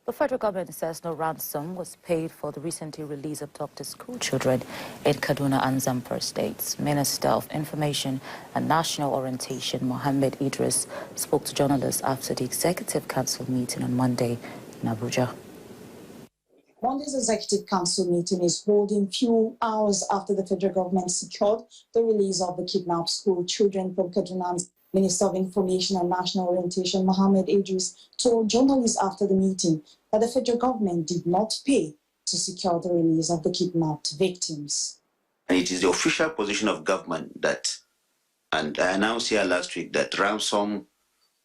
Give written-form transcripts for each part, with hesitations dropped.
The federal government says no ransom was paid for the recently released abducted school children in Kaduna and Zamfara states. Minister of Information and National Orientation, Mohammed Idris, spoke to journalists after the Executive Council meeting on Monday in Abuja. Monday's Executive Council meeting is holding few hours after the federal government secured the release of the kidnapped school children from Kaduna. Minister of Information and National Orientation, Mohammed Idris, told journalists after the meeting that the federal government did not pay to secure the release of the kidnapped victims. And it is the official position of government that, and I announced here last week, that ransom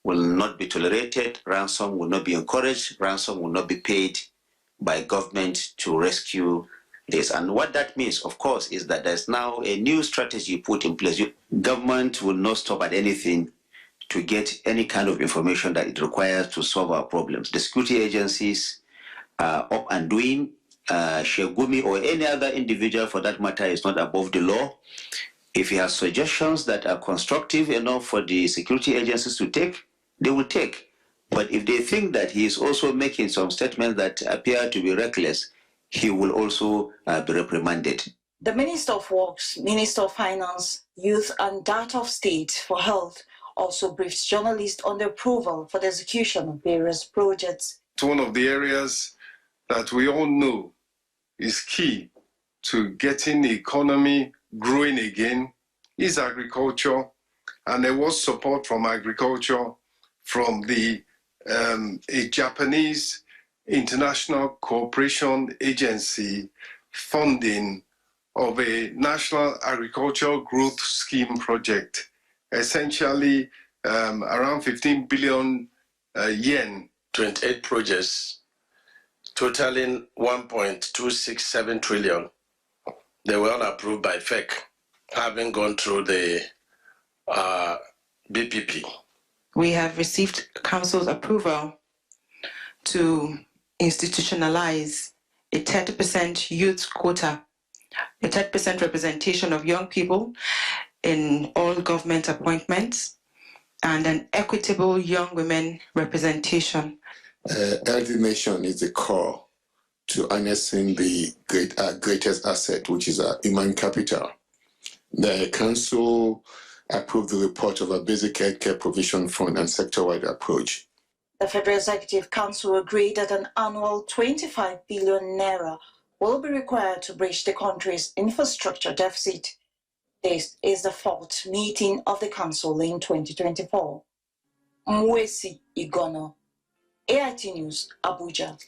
will not be tolerated, ransom will not be encouraged, ransom will not be paid by government to rescue this. And what that means, of course, is that there's now a new strategy put in place. Government will not stop at anything to get any kind of information that it requires to solve our problems. The security agencies are up and doing. Shegumi or any other individual for that matter is not above the law. If he has suggestions that are constructive enough for the security agencies to take, they will take. But if they think that he is also making some statements that appear to be reckless, he will also be reprimanded. The Minister of Works, Minister of Finance, Youth and Data of State for Health also briefed journalists on the approval for the execution of various projects. It's one of the areas that we all know is key to getting the economy growing again is agriculture, and there was support from agriculture from the a Japanese international cooperation agency funding of a national agricultural growth scheme project, essentially around 15 billion yen. 28 projects totaling 1.267 trillion. They were all approved by FEC, having gone through the BPP. We have received Council's approval to institutionalize a 30% youth quota, a 30% representation of young people in all government appointments, and an equitable young women representation. Every nation is the core to harnessing the greatest asset, which is human capital. The Council approved the report of a basic healthcare provision fund and sector-wide approach. The Federal Executive Council agreed that an annual 25 billion naira will be required to bridge the country's infrastructure deficit. This is the fourth meeting of the Council in 2024. Mwesi Igono, AIT News, Abuja.